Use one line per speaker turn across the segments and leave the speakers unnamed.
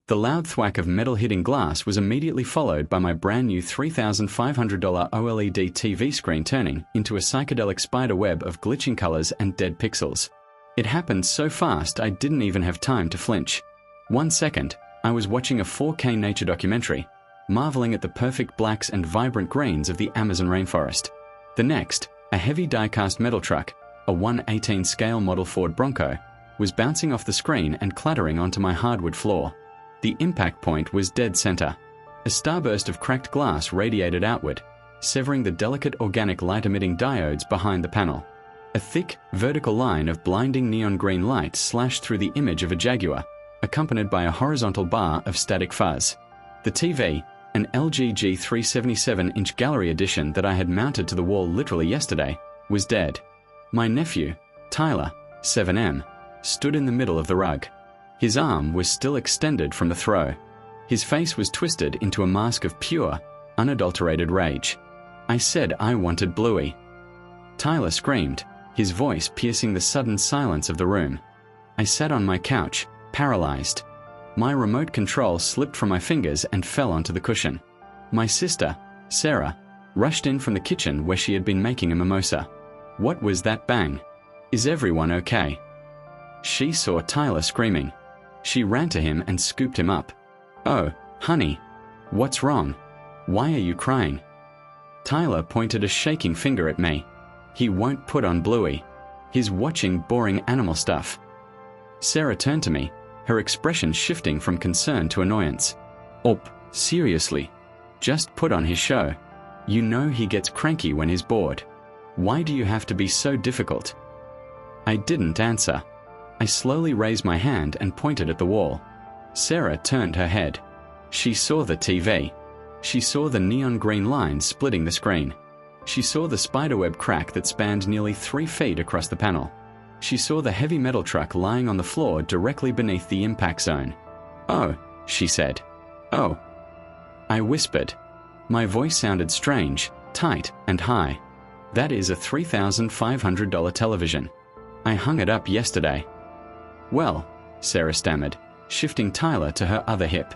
The loud thwack of metal hitting glass was immediately followed by my brand new $3,500 OLED TV screen turning into a psychedelic spider web of glitching colors and dead pixels. It happened so fast I didn't even have time to flinch. 1 second, I was watching a 4K nature documentary, marveling at the perfect blacks and vibrant greens of the Amazon rainforest. The next, a heavy die-cast metal truck, a 1/18 scale model Ford Bronco, was bouncing off the screen and clattering onto my hardwood floor. The impact point was dead center. A starburst of cracked glass radiated outward, severing the delicate organic light-emitting diodes behind the panel. A thick, vertical line of blinding neon green light slashed through the image of a Jaguar, accompanied by a horizontal bar of static fuzz. The TV, an LG G377-inch gallery edition that I had mounted to the wall literally yesterday, was dead. My nephew, Tyler, 7M, stood in the middle of the rug. His arm was still extended from the throw. His face was twisted into a mask of pure, unadulterated rage. I said I wanted Bluey. Tyler screamed, his voice piercing the sudden silence of the room. I sat on my couch, paralyzed. My remote control slipped from my fingers and fell onto the cushion. My sister, Sarah, rushed in from the kitchen where she had been making a mimosa. What was that bang? Is everyone okay? She saw Tyler screaming. She ran to him and scooped him up. Oh, honey. What's wrong? Why are you crying? Tyler pointed a shaking finger at me. He won't put on Bluey. He's watching boring animal stuff. Sarah turned to me, her expression shifting from concern to annoyance. Seriously. Just put on his show. You know he gets cranky when he's bored. Why do you have to be so difficult? I didn't answer. I slowly raised my hand and pointed at the wall. Sarah turned her head. She saw the TV. She saw the neon green line splitting the screen. She saw the spiderweb crack that spanned nearly 3 feet across the panel. She saw the heavy metal truck lying on the floor directly beneath the impact zone. Oh, she said. Oh. I whispered. My voice sounded strange, tight, and high. That is a $3,500 television. I hung it up yesterday. Well, Sarah stammered, shifting Tyler to her other hip.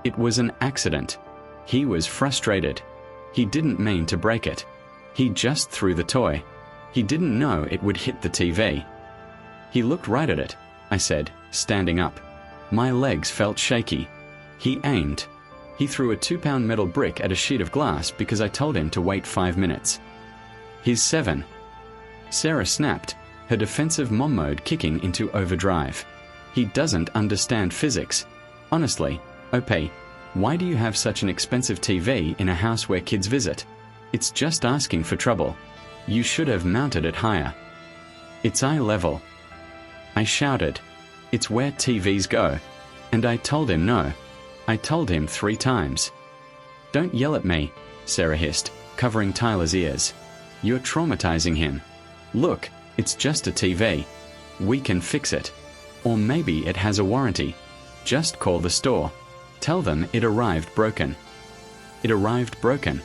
It was an accident. He was frustrated. He didn't mean to break it. He just threw the toy. He didn't know it would hit the TV. He looked right at it, I said, standing up. My legs felt shaky. He aimed. He threw a 2-pound metal brick at a sheet of glass because I told him to wait 5 minutes. He's 7. Sarah snapped, her defensive mom mode kicking into overdrive. He doesn't understand physics. Honestly, Opie, why do you have such an expensive TV in a house where kids visit? It's just asking for trouble. You should have mounted it higher. It's eye level. I shouted. It's where TVs go. And I told him no. I told him 3 times. Don't yell at me, Sarah hissed, covering Tyler's ears. You're traumatizing him. Look, it's just a TV. We can fix it. Or maybe it has a warranty. Just call the store. Tell them it arrived broken. It arrived broken.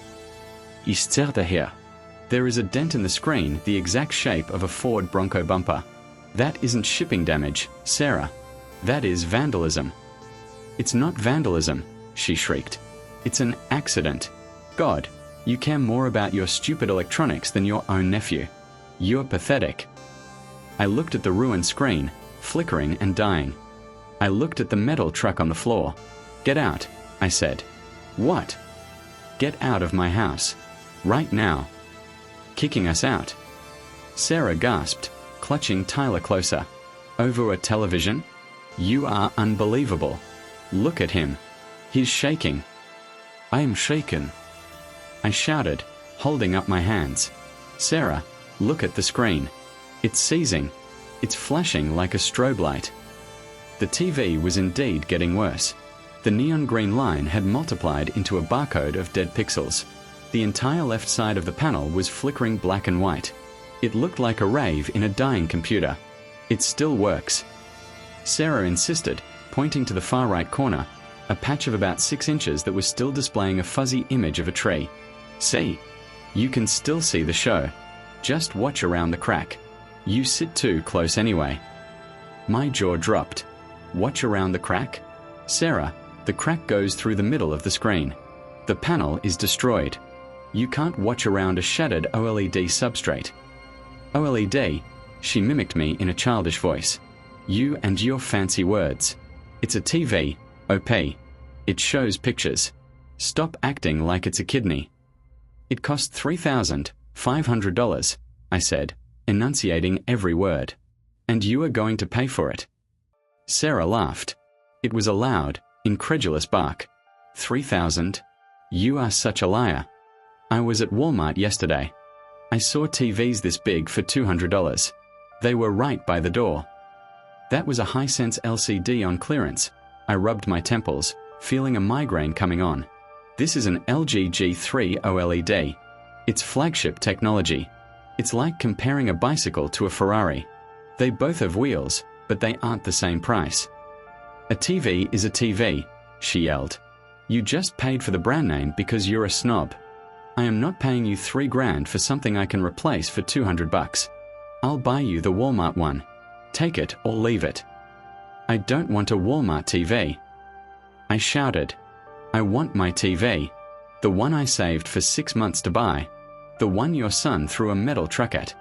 Ist daher. There is a dent in the screen the exact shape of a Ford Bronco bumper. That isn't shipping damage, Sarah. That is vandalism. It's not vandalism, she shrieked. It's an accident. God, you care more about your stupid electronics than your own nephew. You're pathetic. I looked at the ruined screen, flickering and dying. I looked at the metal truck on the floor. Get out, I said. What? Get out of my house. Right now. Kicking us out. Sarah gasped, clutching Tyler closer. Over a television? You are unbelievable. Look at him. He's shaking. I am shaken. I shouted, holding up my hands. Sarah, look at the screen. It's seizing. It's flashing like a strobe light. The TV was indeed getting worse. The neon green line had multiplied into a barcode of dead pixels. The entire left side of the panel was flickering black and white. It looked like a rave in a dying computer. It still works. Sarah insisted, pointing to the far right corner, a patch of about 6 inches that was still displaying a fuzzy image of a tree. See? You can still see the show. Just watch around the crack. You sit too close anyway. My jaw dropped. Watch around the crack? Sarah, The crack goes through the middle of the screen. The panel is destroyed. You can't watch around a shattered OLED substrate. OLED, she mimicked me in a childish voice. You and your fancy words. It's a TV, OP. It shows pictures. Stop acting like it's a kidney. It cost $3,500, I said, enunciating every word. And you are going to pay for it. Sarah laughed. It was a loud, incredulous bark. 3,000? You are such a liar. I was at Walmart yesterday. I saw TVs this big for $200. They were right by the door. That was a Hisense LCD on clearance. I rubbed my temples, feeling a migraine coming on. This is an LG G3 OLED. It's flagship technology. It's like comparing a bicycle to a Ferrari. They both have wheels, but they aren't the same price. A TV is a TV, she yelled. You just paid for the brand name because you're a snob. I am not paying you $3,000 for something I can replace for $200. I'll buy you the Walmart one. Take it or leave it. I don't want a Walmart TV. I shouted. I want my TV. The one I saved for 6 months to buy. The one your son threw a metal truck at.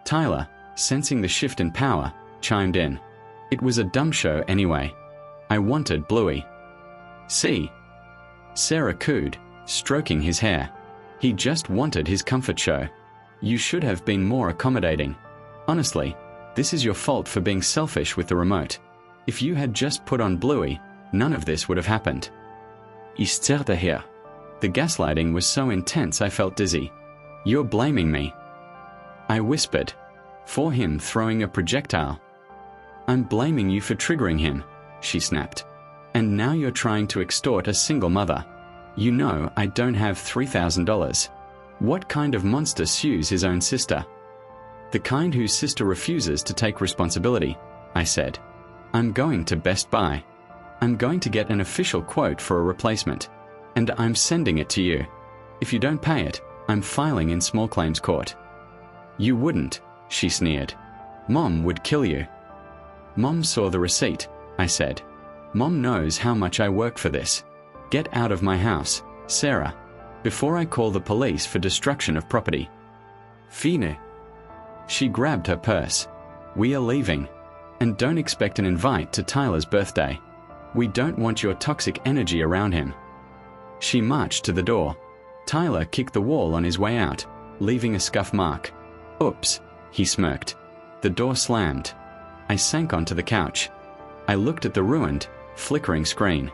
Tyler, sensing the shift in power, chimed in. It was a dumb show anyway. I wanted Bluey. See? Sarah cooed, stroking his hair. He just wanted his comfort show. You should have been more accommodating. Honestly, this is your fault for being selfish with the remote. If you had just put on Bluey, none of this would have happened. Ich zerrte her. The gaslighting was so intense I felt dizzy. You're blaming me. I whispered. For him throwing a projectile. I'm blaming you for triggering him, she snapped. And now you're trying to extort a single mother. You know I don't have $3,000. What kind of monster sues his own sister? The kind whose sister refuses to take responsibility, I said. I'm going to Best Buy. I'm going to get an official quote for a replacement. And I'm sending it to you. If you don't pay it, I'm filing in small claims court. You wouldn't, she sneered. Mom would kill you. Mom saw the receipt, I said. Mom knows how much I work for this. Get out of my house, Sarah, before I call the police for destruction of property. Fine. She grabbed her purse. We are leaving. And don't expect an invite to Tyler's birthday. We don't want your toxic energy around him. She marched to the door. Tyler kicked the wall on his way out, leaving a scuff mark. Oops, he smirked. The door slammed. I sank onto the couch. I looked at the ruined, flickering screen.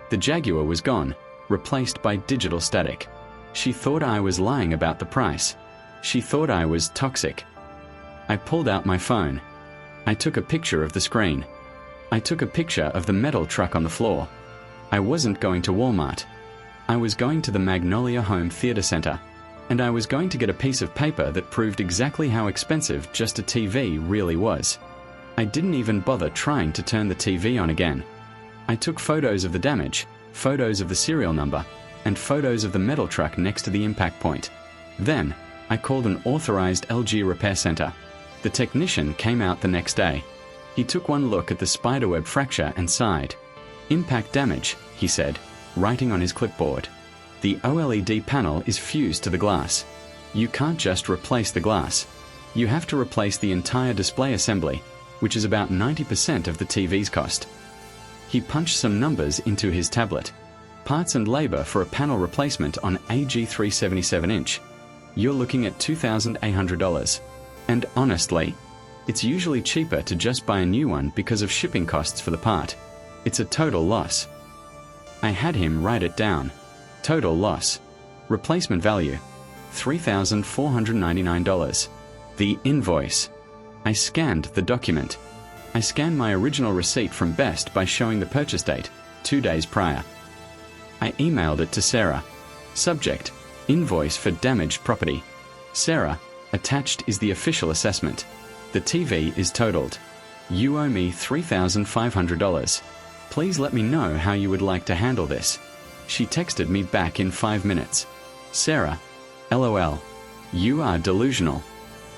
The Jaguar was gone, replaced by digital static. She thought I was lying about the price. She thought I was toxic. I pulled out my phone. I took a picture of the screen. I took a picture of the metal truck on the floor. I wasn't going to Walmart. I was going to the Magnolia Home Theater Center, and I was going to get a piece of paper that proved exactly how expensive just a TV really was. I didn't even bother trying to turn the TV on again. I took photos of the damage, photos of the serial number, and photos of the metal truck next to the impact point. Then, I called an authorized LG repair center. The technician came out the next day. He took one look at the spiderweb fracture and sighed. Impact damage, he said, writing on his clipboard. The OLED panel is fused to the glass. You can't just replace the glass. You have to replace the entire display assembly, which is about 90% of the TV's cost. He punched some numbers into his tablet. Parts and labor for a panel replacement on AG 377-inch. You're looking at $2,800. And honestly, it's usually cheaper to just buy a new one because of shipping costs for the part. It's a total loss. I had him write it down. Total loss. Replacement value, $3,499. The invoice. I scanned the document. I scanned my original receipt from Best by showing the purchase date, 2 days prior. I emailed it to Sarah. Subject, invoice for damaged property. Sarah, attached is the official assessment. The TV is totaled. You owe me $3,500. Please let me know how you would like to handle this. She texted me back in 5 minutes. Sarah, LOL. You are delusional.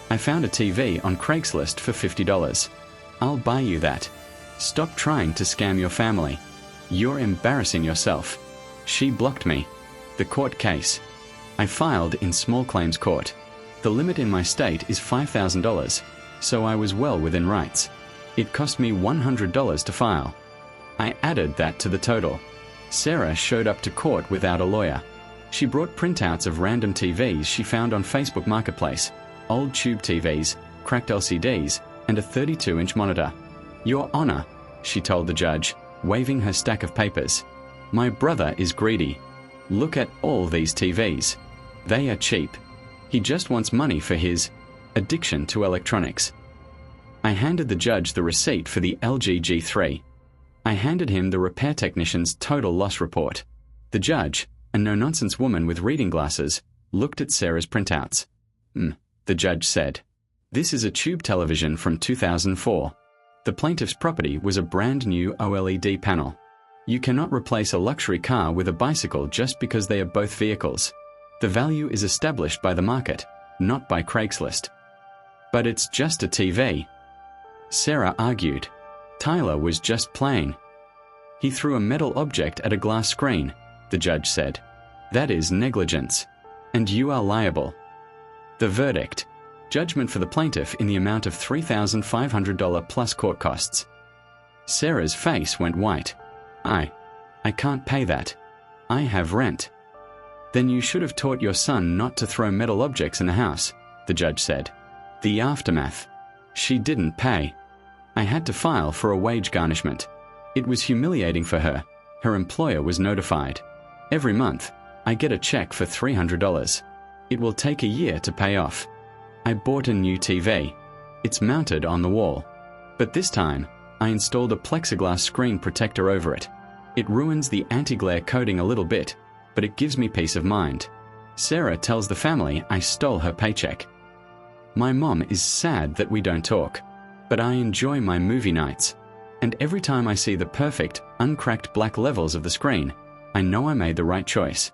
I found a TV on Craigslist for $50. I'll buy you that. Stop trying to scam your family. You're embarrassing yourself. She blocked me. The court case. I filed in small claims court. The limit in my state is $5,000, so I was well within rights. It cost me $100 to file. I added that to the total. Sarah showed up to court without a lawyer. She brought printouts of random TVs she found on Facebook Marketplace, old tube TVs, cracked LCDs, and a 32-inch monitor. Your Honor, she told the judge, waving her stack of papers. My brother is greedy. Look at all these TVs. They are cheap. He just wants money for his addiction to electronics. I handed the judge the receipt for the LG G3. I handed him the repair technician's total loss report. The judge, a no-nonsense woman with reading glasses, looked at Sarah's printouts. The judge said, "This is a tube television from 2004. The plaintiff's property was a brand new OLED panel. You cannot replace a luxury car with a bicycle just because they are both vehicles. The value is established by the market, not by Craigslist." "But it's just a TV." Sarah argued. Tyler was just playing. "He threw a metal object at a glass screen," the judge said. "That is negligence, and you are liable." The verdict: judgment for the plaintiff in the amount of $3,500 plus court costs. Sarah's face went white. I can't pay that. I have rent." "Then you should have taught your son not to throw metal objects in the house," the judge said. The aftermath: she didn't pay. I had to file for a wage garnishment. It was humiliating for her. Her employer was notified. Every month, I get a check for $300. It will take a year to pay off. I bought a new TV. It's mounted on the wall. But this time, I installed a plexiglass screen protector over it. It ruins the anti-glare coating a little bit, but it gives me peace of mind. Sarah tells the family I stole her paycheck. My mom is sad that we don't talk, but I enjoy my movie nights. And every time I see the perfect, uncracked black levels of the screen, I know I made the right choice.